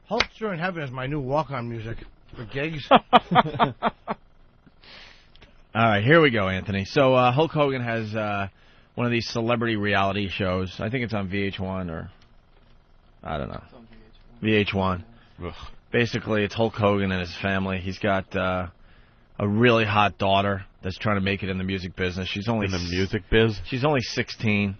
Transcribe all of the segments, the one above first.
Hulk Sure in Heaven is my new walk-on music for gigs. All right, here we go, Anthony. So Hulk Hogan has one of these celebrity reality shows. I think it's on VH1 or I don't know. It's on VH1. Ugh. Basically, it's Hulk Hogan and his family. He's got a really hot daughter that's trying to make it in the music business. She's only in the music biz. She's only 16.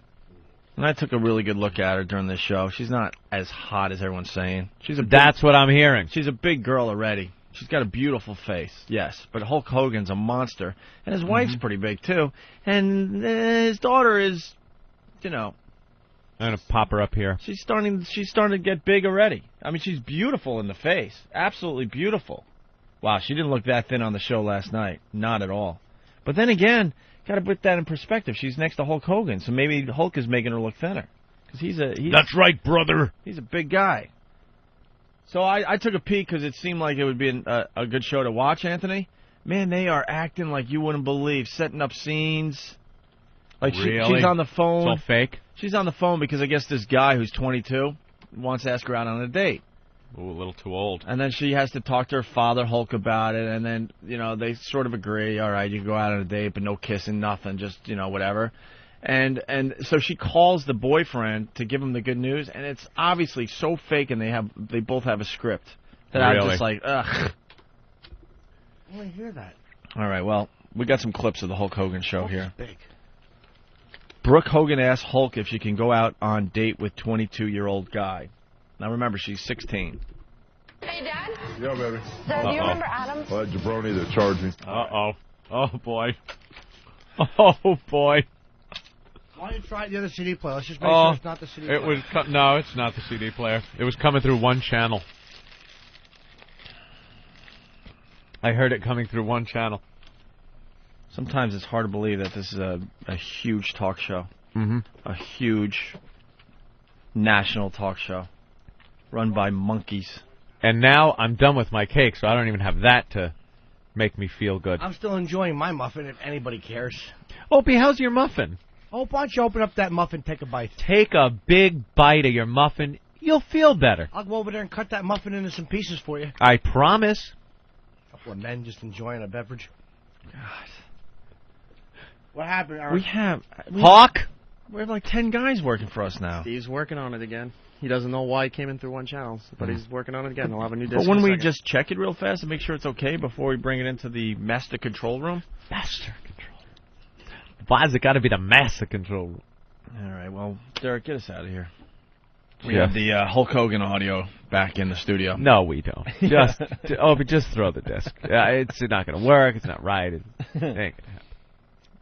And I took a really good look at her during this show. She's not as hot as everyone's saying. That's what I'm hearing. She's a big girl already. She's got a beautiful face, yes. But Hulk Hogan's a monster. And his wife's pretty big, too. And his daughter is, you know... I'm going to pop her up here. She's starting to get big already. I mean, she's beautiful in the face. Absolutely beautiful. Wow, she didn't look that thin on the show last night. Not at all. But then again, got to put that in perspective. She's next to Hulk Hogan, so maybe Hulk is making her look thinner. Because That's right, brother. He's a big guy. So I took a peek because it seemed like it would be a good show to watch, Anthony. Man, they are acting like you wouldn't believe, setting up scenes. Like really? She's on the phone. It's all fake? She's on the phone because I guess this guy who's 22 wants to ask her out on a date. Ooh, a little too old. And then she has to talk to her father, Hulk, about it. And then, you know, they sort of agree, all right, you can go out on a date, but no kissing, nothing, just, you know, whatever. And so she calls the boyfriend to give him the good news, and it's obviously so fake, and they both have a script that really? I'm just like, ugh. I want to hear that. All right, well, we got some clips of the Hulk Hogan show Hulk's here. big. Brooke Hogan asks Hulk if she can go out on date with 22-year-old guy. Now remember, she's 16. Hey, Dad? Yeah, baby. So, do you remember Adam? Well, that jabroni that charged me. Uh-oh. Oh, boy. Oh, boy. Why don't you try the other CD player? Let's just make sure it's not the CD player. No, it's not the CD player. It was coming through one channel. I heard it coming through one channel. Sometimes it's hard to believe that this is a huge talk show. Mm-hmm. A huge national talk show run by monkeys. And now I'm done with my cake, so I don't even have that to make me feel good. I'm still enjoying my muffin if anybody cares. Opie, how's your muffin? Oh, why don't you open up that muffin, take a bite? Take a big bite of your muffin. You'll feel better. I'll go over there and cut that muffin into some pieces for you. I promise. A couple of men just enjoying a beverage. God. What happened, Aaron? We have like 10 guys working for us now. He's working on it again. He doesn't know why it came in through one channel, but he's working on it again. He'll have a new disc. But wouldn't we just check it real fast and make sure it's okay before we bring it into the master control room? Master control. Why's it got to be the master control room? All right, well, Derek, get us out of here. We have the Hulk Hogan audio back in the studio. No, we don't. Just throw the disc. It's not going to work. It's not right. It ain't going to happen.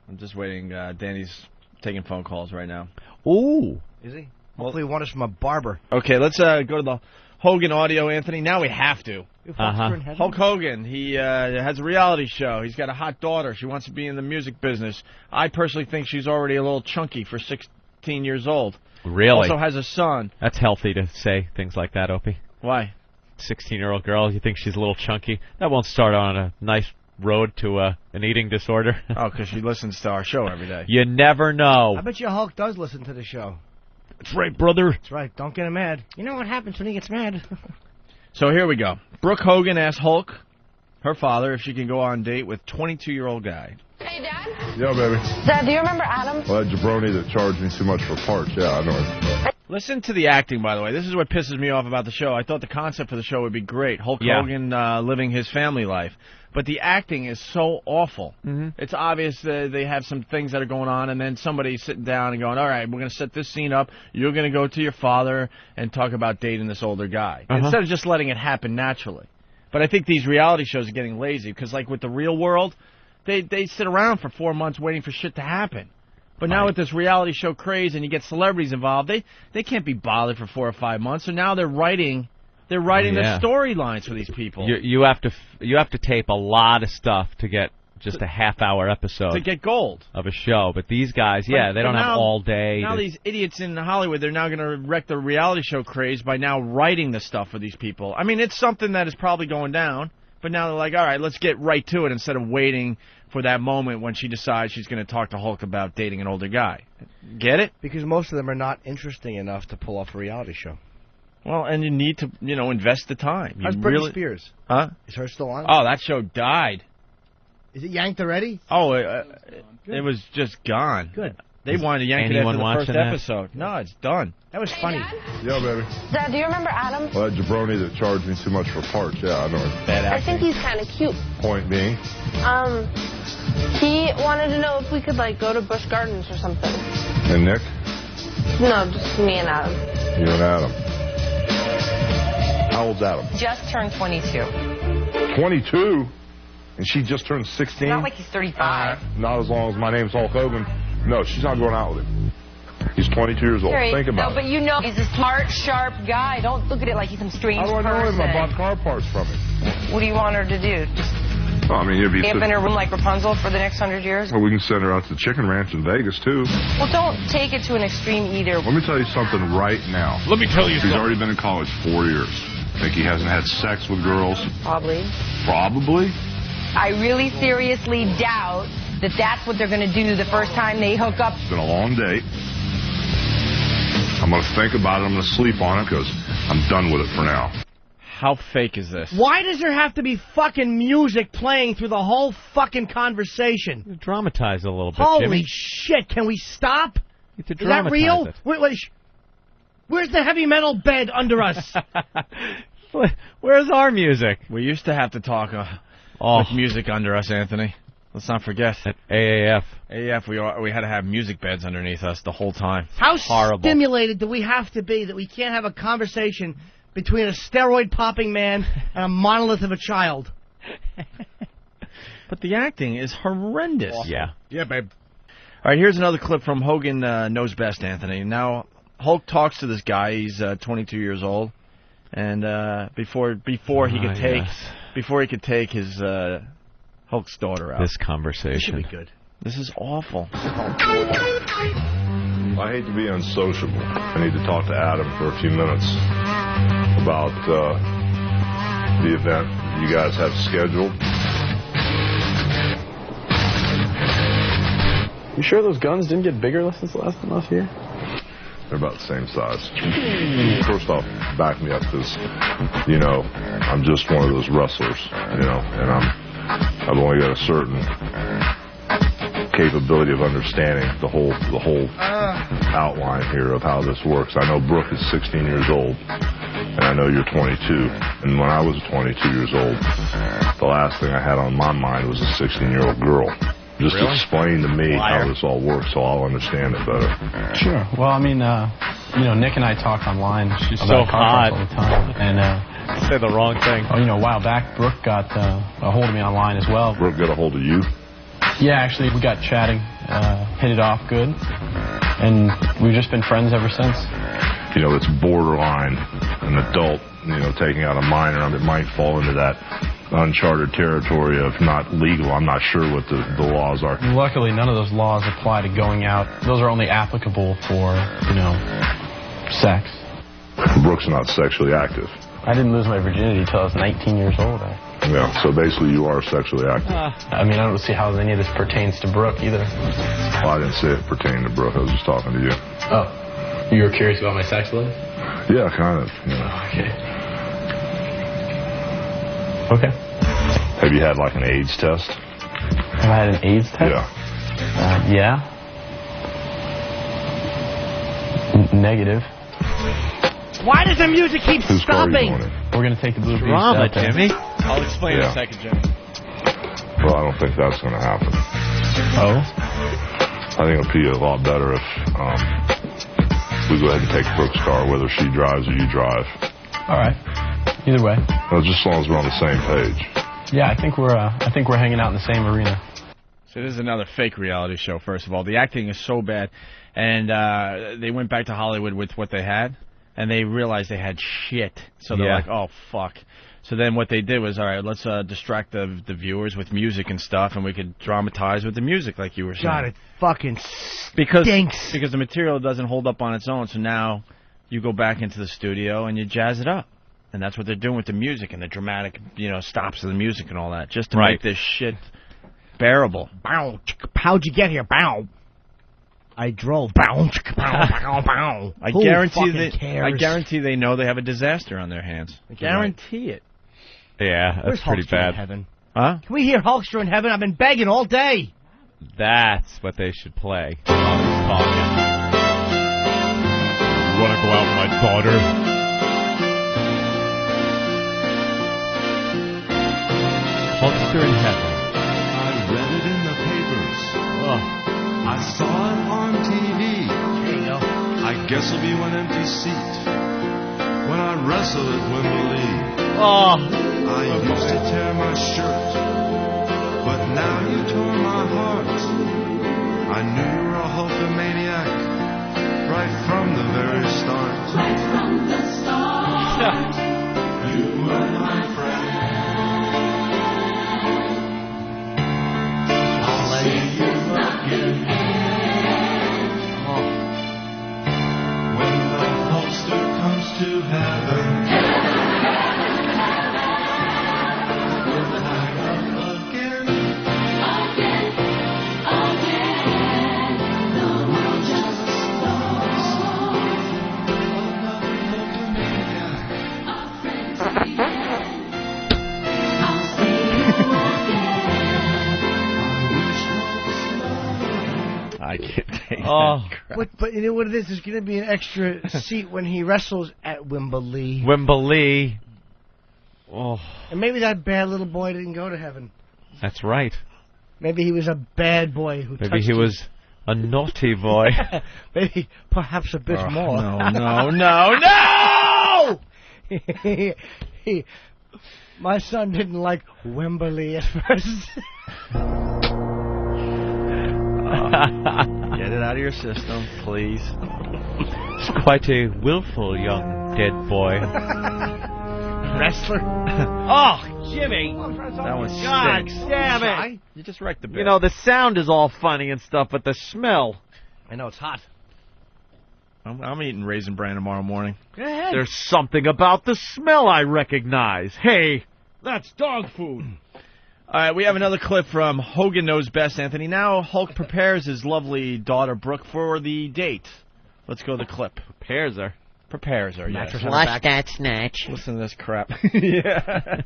I'm just waiting. Danny's taking phone calls right now. Ooh. Is he? Hopefully he wants us from a barber. Okay, let's go to the Hogan audio, Anthony. Now we have to. Hulk Hogan, he has a reality show. He's got a hot daughter. She wants to be in the music business. I personally think she's already a little chunky for 16 years old. Really? Also has a son. That's healthy to say things like that, Opie. Why? 16-year-old girl, you think she's a little chunky? That won't start on a nice road to an eating disorder. Oh, because she listens to our show every day. You never know. I bet you Hulk does listen to the show. That's right, brother. That's right. Don't get him mad. You know what happens when he gets mad. So here we go. Brooke Hogan asks Hulk, her father, if she can go on a date with 22-year-old guy. Hey, Dad? Yeah, baby. Dad, do you remember Adam? Well, that jabroni that charged me too much for parts. Yeah, I know it. Listen to the acting, by the way. This is what pisses me off about the show. I thought the concept for the show would be great. Hulk Hogan living his family life. But the acting is so awful. Mm-hmm. It's obvious that they have some things that are going on, and then somebody's sitting down and going, all right, we're going to set this scene up. You're going to go to your father and talk about dating this older guy. Instead of just letting it happen naturally. But I think these reality shows are getting lazy because, like with the real world, they sit around for 4 months waiting for shit to happen. But now with this reality show craze and you get celebrities involved, they can't be bothered for 4 or 5 months. So now they're writing the storylines for these people. You have to tape a lot of stuff to get just a half-hour episode to get gold of a show. But these guys, they don't have all day. Now these idiots in Hollywood, they're now going to wreck the reality show craze by now writing the stuff for these people. I mean, it's something that is probably going down. But now they're like, all right, let's get right to it instead of waiting for that moment when she decides she's going to talk to Hulk about dating an older guy. Get it? Because most of them are not interesting enough to pull off a reality show. Well, and you need to, invest the time. How's Britney Spears? Huh? Is her still on? Oh, that show died. Is it yanked already? Oh, it was just gone. Good. They wanted to yank it after the first episode. No, it's done. That was funny. Yeah, baby. Dad, do you remember Adam? Well, that jabroni that charged me too much for parts. Yeah, I know it. Bad I acting. think he's kind of cute. Point being. He wanted to know if we could, go to Busch Gardens or something. And Nick? No, just me and Adam. You and Adam. How old's Adam? Just turned 22. 22? And she just turned 16? Not like he's 35. Not as long as my name's Hulk Hogan. No, she's not going out with him. He's 22 years old. Harry, Think about it. but he's a smart, sharp guy. Don't look at it like he's some strange How do I know person. him? I bought car parts from him. What do you want her to do? Just It'd be... stay up in her room like Rapunzel for the next 100 years? Well, we can send her out to the chicken ranch in Vegas, too. Well, don't take it to an extreme either. Let me tell you something right now. Let me tell you He's already been in college 4 years. Think he hasn't had sex with girls? Probably. Probably. I really seriously doubt that that's what they're going to do the first time they hook up. It's been a long day. I'm going to think about it. I'm going to sleep on it because I'm done with it for now. How fake is this? Why does there have to be fucking music playing through the whole fucking conversation? Dramatize a little bit, Holy Jimmy. shit, can we stop? You have to Is that dramatize real? it. Wait, where's the heavy metal bed under us? Where's our music? We used to have to talk with music under us, Anthony. Let's not forget. At AAF. AAF, we had to have music beds underneath us the whole time. How Horrible. stimulated do we have to be that we can't have a conversation between a steroid-popping man and a monolith of a child? But the acting is horrendous. Yeah. Yeah, babe. All right, here's another clip from Hogan Knows Best, Anthony. Now, Hulk talks to this guy. He's 22 years old, and before he could take his Hulk's daughter out. This conversation. This should be good. This is awful. I hate to be unsociable. I need to talk to Adam for a few minutes about the event you guys have scheduled. You sure those guns didn't get bigger since last year? They're about the same size. First off, back me up because, I'm just one of those wrestlers, and I've only got a certain capability of understanding the whole outline here of how this works. I know Brooke is 16 years old, and I know you're 22. And when I was 22 years old, the last thing I had on my mind was a 16-year-old girl. Just explain to me how this all works so I'll understand it better. Sure. Well, I mean, Nick and I talk online She's about so car parts hot. all the time. And, Say the wrong thing. a while back, Brooke got a hold of me online as well. Brooke got a hold of you? Yeah, actually, we got chatting, hit it off good, and we've just been friends ever since. It's borderline an adult, taking out a minor. It might fall into that uncharted territory of not legal. I'm not sure what the laws are. Luckily, none of those laws apply to going out. Those are only applicable for, sex. Brooke's not sexually active. I didn't lose my virginity until I was 19 years old. Yeah, so basically you are sexually active. I don't see how any of this pertains to Brooke either. Well, I didn't say it pertained to Brooke. I was just talking to you. Oh, you were curious about my sex life? Yeah, kind of. Okay. Have you had like an AIDS test? Have I had an AIDS test? Yeah. Yeah. Negative. Why does the music keep Whose car are you stopping? going in? We're going to take the blue beast Drama, out there. Jimmy. I'll explain in Yeah. a second, Jimmy. Well, I don't think that's going to happen. Oh? I think it'll be a lot better if we go ahead and take Brooke's car, whether she drives or you drive. All right. Either way. Well, just as long as we're on the same page. Yeah, I think we're hanging out in the same arena. So this is another fake reality show, first of all. The acting is so bad. And they went back to Hollywood with what they had, and they realized they had shit. So they're like, oh, fuck. So then what they did was, all right, let's distract the viewers with music and stuff, and we could dramatize with the music, like you were saying. God, it fucking Because the material doesn't hold up on its own, so now you go back into the studio and you jazz it up. And that's what they're doing with the music and the dramatic, stops of the music and all that, just to make this shit bearable. Bow. How'd you get here? Bow. I drove. Bow, bow, bow. I Who guarantee fucking cares? I guarantee they know they have a disaster on their hands. I guarantee it. Yeah, that's Where's pretty Hulkster bad. in heaven? Huh? Can we hear Hulkster in heaven? I've been begging all day. That's what they should play. While he's talking. You want to go out with my daughter? Hulkster in heaven. I read it in the papers. Oh. I saw it on TV. There you go. I guess it'll be one empty seat when I wrestle at Wembley. Oh. I used to tear my shirt, but now you tore my heart. I knew you were a Hulkamaniac right from the very start. Right from the start, you were my friend. I'll see you again. When the Hulkster comes to heaven. I can't take that crap. But you know what it is? There's going to be an extra seat when he wrestles at Wembley. Wembley. Oh. And maybe that bad little boy didn't go to heaven. That's right. Maybe he was a bad boy who Maybe touched he him. was a naughty boy. Maybe, perhaps a bit more. No! My son didn't like Wembley at first. Get it out of your system, please. He's quite a willful young dead boy. Wrestler. Oh, Jimmy! That one God stinks. damn it! You just wrecked the bit. You know, the sound is all funny and stuff, but the smell... I know, it's hot. I'm eating Raisin Bran tomorrow morning. Go ahead. There's something about the smell I recognize. Hey, that's dog food. All right, we have another clip from Hogan Knows Best, Anthony. Now Hulk prepares his lovely daughter, Brooke, for the date. Let's go to the clip. Prepares her. Prepares her, yes. Mattress on her back. that snatch. Listen to this crap. Yeah.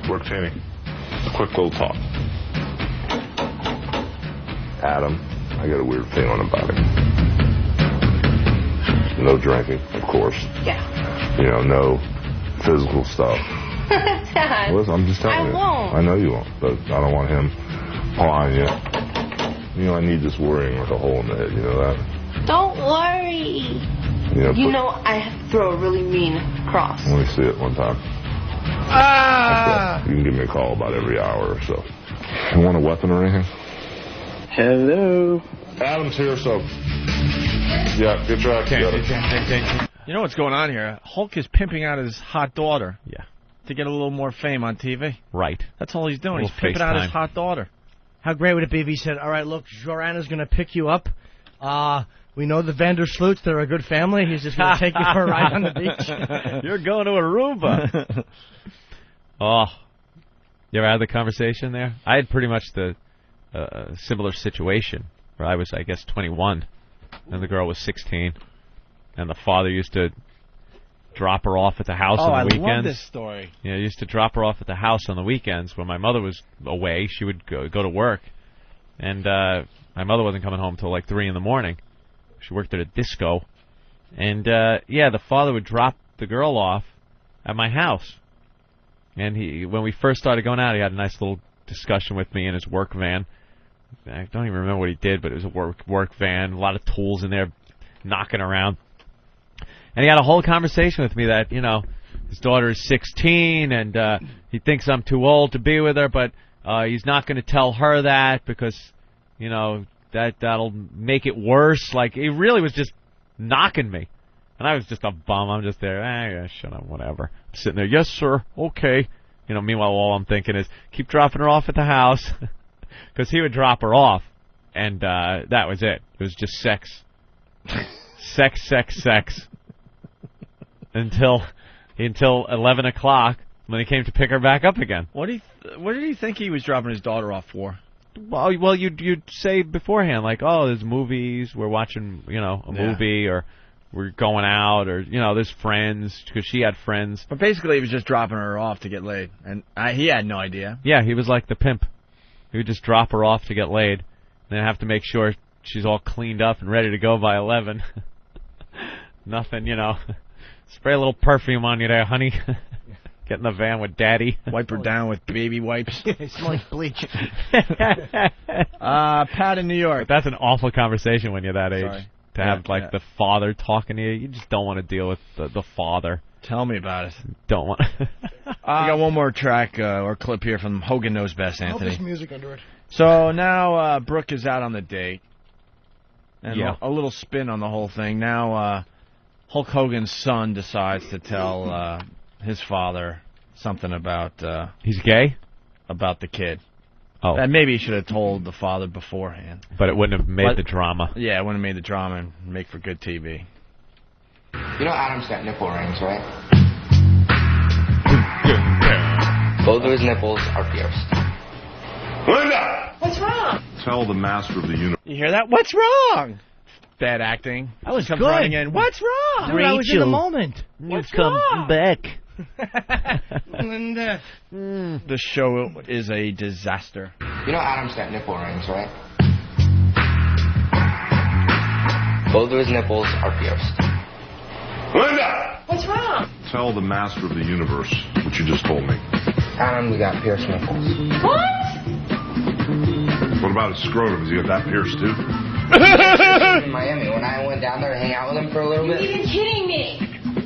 Brooke, Tanny, a quick little talk. Adam, I got a weird feeling about him. No drinking, of course. Yeah. You know, no physical stuff. Dad. Listen, I'm just telling I you. won't. I know you won't, but I don't want him pawing you. You know, I need this worrying like a hole in the head, you know that? Don't worry. You know I throw a really mean cross. Let me see it one time. Ah! You can give me a call about every hour or so. You want a weapon or anything? Hello. Adam's here, so... Yeah, get your act together. You know what's going on here? Hulk is pimping out his hot daughter. Yeah. To get a little more fame on TV. Right. That's all he's doing. A He's little pimping out his FaceTime. hot daughter. How great would it be if he said, all right, look, Joanna's going to pick you up. We know the Vandersloot's. They're a good family. He's just going to take you for a ride on the beach. You're going to Aruba. Oh. You ever had the conversation there? I had pretty much the similar situation where I was, I guess, 21, and the girl was 16, and the father used to drop her off at the house on the weekends. I love this story. Yeah, I used to drop her off at the house on the weekends when my mother was away. She would go to work, and my mother wasn't coming home till like 3 in the morning. She worked at a disco, and the father would drop the girl off at my house. And when we first started going out, he had a nice little discussion with me in his work van. I don't even remember what he did, but it was a work van, a lot of tools in there, knocking around. And he had a whole conversation with me that, you know, his daughter is 16, and he thinks I'm too old to be with her, but he's not going to tell her that because, you know, that'll make it worse. Like, he really was just knocking me. And I was just a bum. I'm just there, yeah, shut up, whatever. I'm sitting there, yes, sir, okay. You know, meanwhile, all I'm thinking is, keep dropping her off at the house. Because he would drop her off, and that was it. It was just sex. sex. Until 11 o'clock when he came to pick her back up again. What did he think he was dropping his daughter off for? Well, you'd say beforehand, like, oh, there's movies, we're watching, a movie, or we're going out, or, there's friends, because she had friends. But basically, he was just dropping her off to get laid, and he had no idea. Yeah, he was like the pimp. He would just drop her off to get laid, and then have to make sure she's all cleaned up and ready to go by 11. Nothing, spray a little perfume on you there, honey. Get in the van with Daddy. Wipe her down with baby wipes. It smells like bleach. Pat in New York. But that's an awful conversation when you're that age. Sorry. To have, the father talking to you. You just don't want to deal with the father. Tell me about it. Don't want. I got one more track or clip here from Hogan Knows Best, Anthony. I hope there's music under it. So now Brooke is out on the date. And Yeah. a little spin on the whole thing. Now Hulk Hogan's son decides to tell his father something about... He's gay? About the kid. Oh. That maybe he should have told the father beforehand. But it wouldn't have made the drama. Yeah, it wouldn't have made the drama and make for good TV. You know Adam's got nipple rings, right? Both of his nipples are pierced. Linda! What's wrong? Tell the master of the universe. You hear that? What's wrong? Bad acting. That was Comes good. running in. What's wrong? Dude, I was in the moment. What's wrong? back. Linda. The show is a disaster. You know Adam's got nipple rings, right? Both of his nipples are pierced. Linda! What's wrong? Tell the master of the universe what you just told me. Adam's got pierced nipples. What? What about his scrotum? Has he got that pierced too? In Miami, when I went down there to hang out with him for a little You're bit, even kidding me.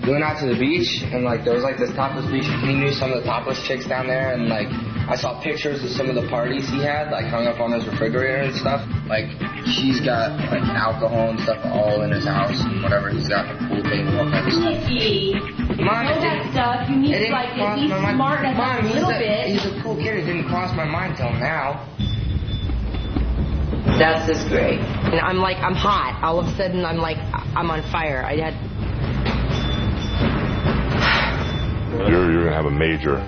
we went out to the beach, and there was this topless beach, and he knew some of the topless chicks down there, and I saw pictures of some of the parties he had, hung up on his refrigerator and stuff. She's got alcohol and stuff all in his house, and whatever he's got, the pool table, all kinds of stuff. Easy. Mom, All that stuff, you need to be smart enough a little bit. He's a cool kid. It didn't cross my mind till now. That's just great. And I'm hot. All of a sudden, I'm on fire. You're gonna have a major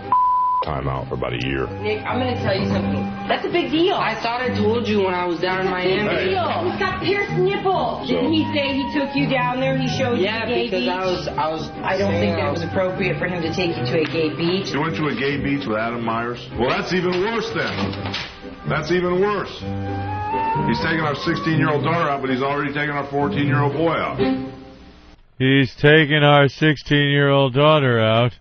timeout for about a year. Nick, I'm going to tell you something. That's a big deal. I thought I told you when I was down in Miami. Big deal. He's got pierced nipples. Didn't he say he took you down there? He showed you the gay beach? I don't think that it was appropriate for him to take you to a gay beach. You went to a gay beach with Adam Myers? Well, that's even worse then. That's even worse. He's taking our 16-year-old daughter out, but he's already taken our 14-year-old boy out. He's taking our 16-year-old daughter out.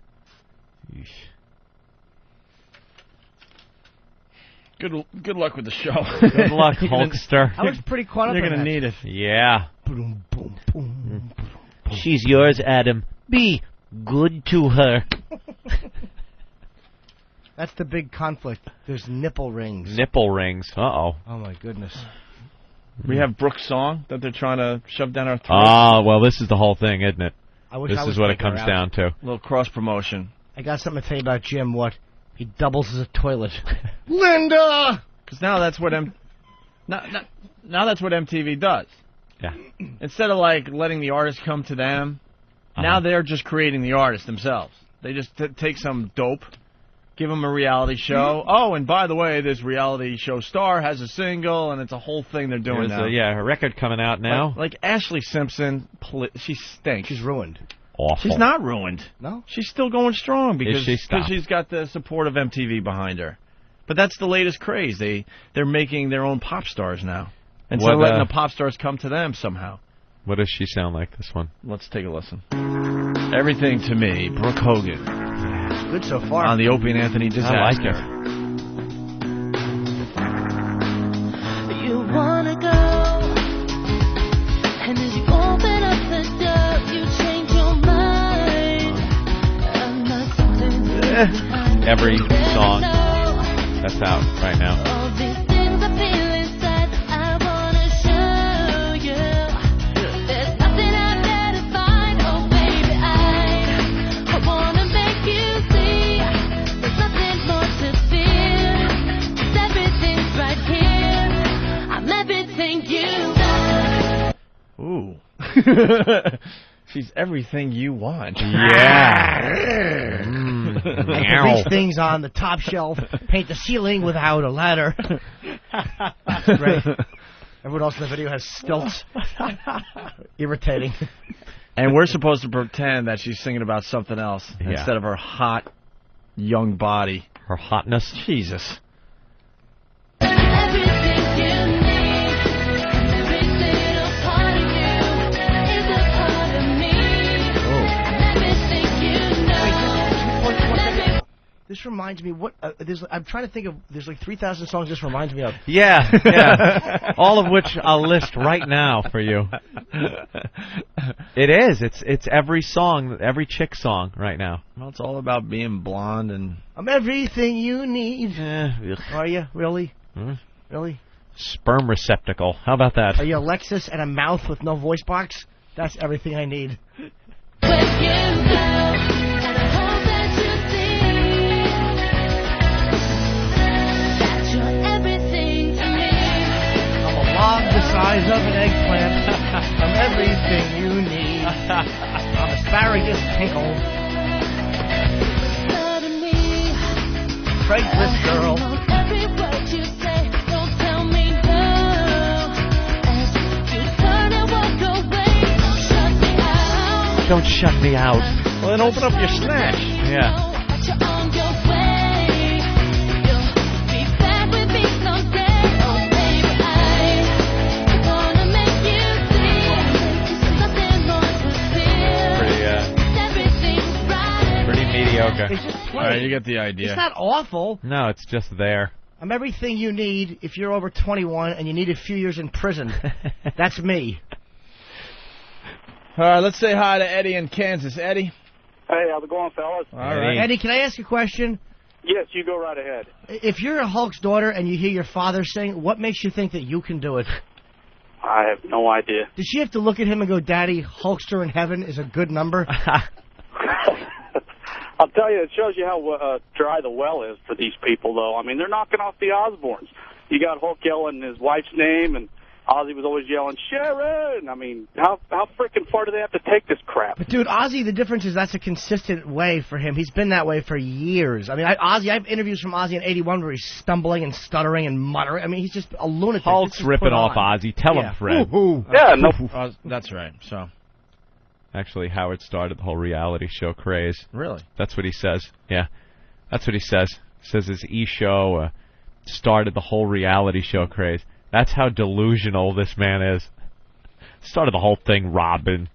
Good luck with the show. Good luck, Hulkster. I was pretty caught up. You're going to need it. Yeah. She's yours, Adam. Be good to her. That's the big conflict. There's nipple rings. Nipple rings. Uh-oh. Oh, my goodness. We have Brooke's song that they're trying to shove down our throats. Ah, well, this is the whole thing, isn't it? This is what it comes down to. A little cross-promotion. I got something to tell you about Jim. He doubles as a toilet. Linda! Because now that's what now that's what MTV does. Yeah. Instead of letting the artist come to them, now they're just creating the artist themselves. They just take some dope, give them a reality show. Oh, and by the way, this reality show star has a single, and it's a whole thing they're doing now. Her record coming out now. Like Ashley Simpson, she stinks. She's ruined. Awful. She's not ruined. No? She's still going strong because Stop. she's got the support of MTV behind her. But that's the latest craze. They're making their own pop stars now. And so letting the pop stars come to them somehow. What does she sound like, this one? Let's take a listen. Everything to Me, Brooke Hogan. It's good so far. On the Opie and Anthony disaster. I like her. You wanna go, and as you open up the door, you change your mind. I'm not something Every song that's out right now. all these things I feel inside, I wanna show you. There's nothing out there to find, oh baby, I wanna make you see. There's nothing more to fear, 'cause everything's right here. I'm everything you want. Ooh. She's everything you want. Yeah. I can reach things on the top shelf, paint the ceiling without a ladder. Great. Everyone else in the video has stilts. Irritating. And we're supposed to pretend that she's singing about something else instead of her hot, young body. Her hotness. Jesus. This reminds me I'm trying to think of. There's like 3,000 songs. This reminds me of. Yeah. All of which I'll list right now for you. It is. It's every song, every chick song right now. Well, it's all about being blonde and. I'm everything you need. Are you really? Really? Sperm receptacle. How about that? Are you Alexis and a mouth with no voice box? That's everything I need. The size of an eggplant. I'm everything you need. I'm asparagus pickle. Craigslist girl. Don't shut me out. Well, then open up your Smash. Yeah. Mediocre. All right, you get the idea. It's not awful. No, it's just there. I'm everything you need if you're over 21 and you need a few years in prison. That's me. All right, let's say hi to Eddie in Kansas. Eddie? Hey, how's it going, fellas? All right. Eddie, can I ask you a question? Yes, you go right ahead. If you're a Hulk's daughter and you hear your father sing, what makes you think that you can do it? I have no idea. Does she have to look at him and go, Daddy, Hulkster in heaven is a good number? I'll tell you, it shows you how dry the well is for these people, though. I mean, they're knocking off the Osbournes. You got Hulk yelling his wife's name, and Ozzy was always yelling, Sharon! I mean, how freaking far do they have to take this crap? But, dude, Ozzy, the difference is that's a consistent way for him. He's been that way for years. I mean, I have interviews from Ozzy in '81 where he's stumbling and stuttering and muttering. I mean, he's just a lunatic. Hulk's ripping off Ozzy. Tell him, Fred. Yeah, no. That's right, so... Actually, Howard started the whole reality show craze. Really? That's what he says. Yeah, that's what he says. He says his E-show started the whole reality show craze. That's how delusional this man is. Started the whole thing, Robin.